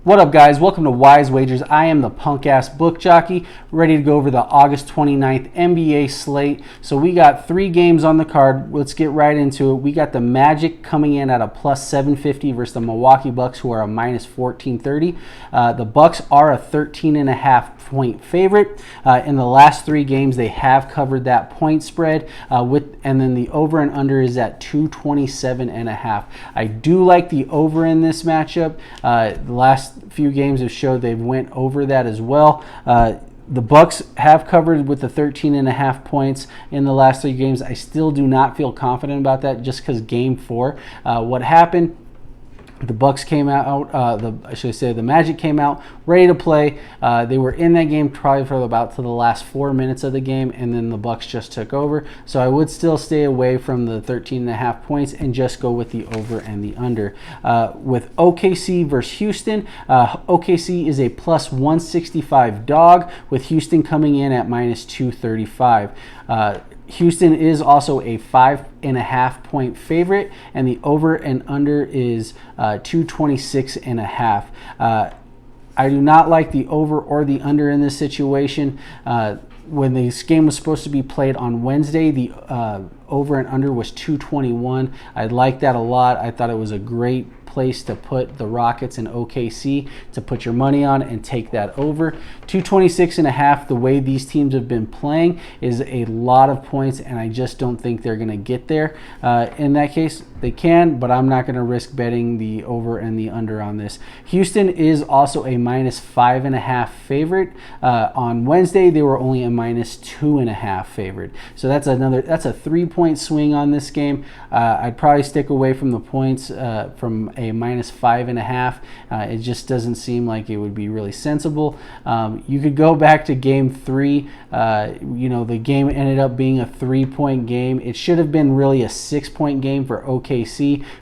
What up, guys? Welcome to Wise Wagers. I am the punk-ass book jockey, ready to go over the August 29th NBA slate. So we got 3 games on the card. Let's get right into it. We got the Magic coming in at a plus 750 versus the Milwaukee Bucks, who are a minus 1430. The Bucks are a 13.5 point favorite. In the last 3 games, they have covered that point spread, and then the over and under is at 227.5. I do like the over in this matchup. The last few games have showed they've went over that as well. The Bucks have covered with the 13.5 points in the last 3 games. I still do not feel confident about that just because game 4, what happened? The Bucks came out, the Magic came out ready to play. They were in that game probably for about to the last 4 minutes of the game, and then the Bucks just took over. So I would still stay away from the 13.5 points and just go with the over and the under. With OKC versus Houston, OKC is a plus 165 dog, with Houston coming in at minus 235. Houston is also a 5.5 point favorite, and the over and under is 226.5. I do not like the over or the under in this situation. When this game was supposed to be played on Wednesday, the over and under was 221. I like that a lot. I thought it was a great place to put the Rockets and OKC to put your money on and take that over. 226.5, the way these teams have been playing, is a lot of points, and I just don't think they're going to get there. In that case, they can, but I'm not going to risk betting the over and the under on this. Houston is also a minus 5.5 favorite. On Wednesday, they were only a minus 2.5 favorite. So that's a 3-point swing on this game. I'd probably stick away from the points from a minus 5.5. It just doesn't seem like it would be really sensible. You could go back to game 3. The game ended up being a 3-point game. It should have been really a 6-point game for OKC.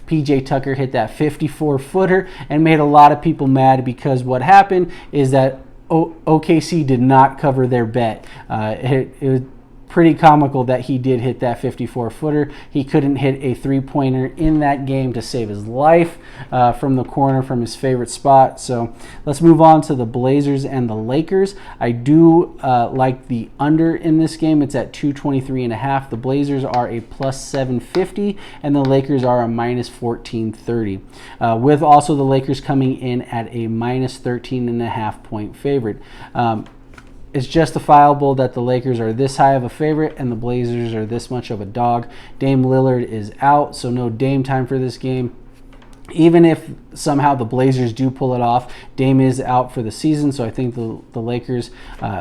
PJ Tucker hit that 54-footer and made a lot of people mad, because what happened is that OKC did not cover their bet. It was pretty comical that he did hit that 54-footer. He couldn't hit a 3-pointer in that game to save his life from the corner from his favorite spot. So let's move on to the Blazers and the Lakers. I do like the under in this game. It's at 223.5. The Blazers are a plus 750, and the Lakers are a minus 1430. With also the Lakers coming in at a minus 13.5 point favorite. It's justifiable that the Lakers are this high of a favorite and the Blazers are this much of a dog. Dame Lillard is out, so no Dame time for this game. Even if somehow the Blazers do pull it off, Dame is out for the season, so I think the Lakers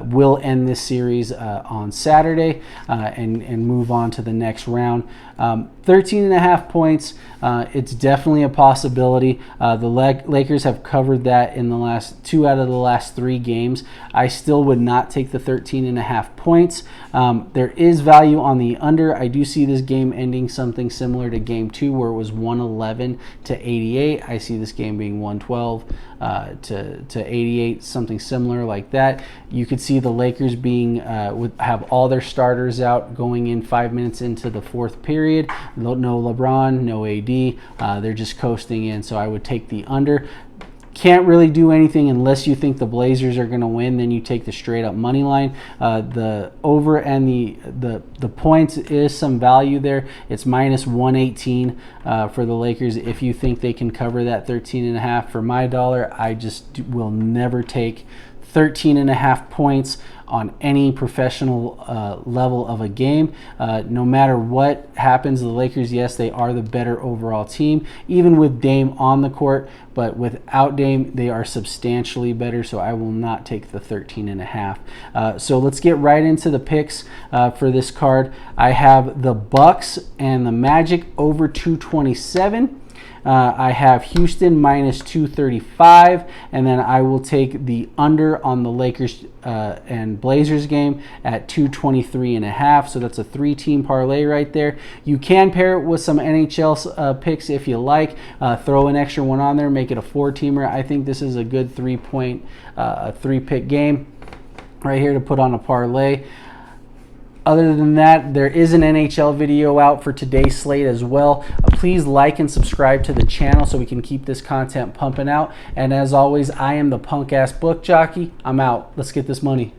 will end this series on Saturday and move on to the next round. 13.5 points, it's definitely a possibility. The Lakers have covered that in the last 2 out of the last 3 games. I still would not take the 13.5 points. There is value on the under. I do see this game ending something similar to game 2, where it was 111 to 88. I see this game being 112 to 88, something similar like that. You could see the Lakers being have all their starters out going in 5 minutes into the 4th period. No LeBron, no AD. They're just coasting in, so I would take the under. Can't really do anything unless you think the Blazers are going to win. Then you take the straight up money line. The over and the points is some value there. It's minus 118 for the Lakers. If you think they can cover that 13.5, for my dollar, I just will never take 13.5 points on any professional level of a game. No matter what happens, the Lakers, yes, they are the better overall team, even with Dame on the court, but without Dame, they are substantially better, so I will not take the 13.5. So let's get right into the picks for this card. I have the Bucks and the Magic over 227. I have Houston minus 235, and then I will take the under on the Lakers and Blazers game at 223.5. So that's a 3-team parlay right there. You can pair it with some NHL picks if you like. Throw an extra one on there, make it a 4-teamer. I think this is a good 3-pick game right here to put on a parlay. Other than that, there is an NHL video out for today's slate as well. Please like and subscribe to the channel so we can keep this content pumping out. And as always, I am the punk ass book jockey. I'm out. Let's get this money.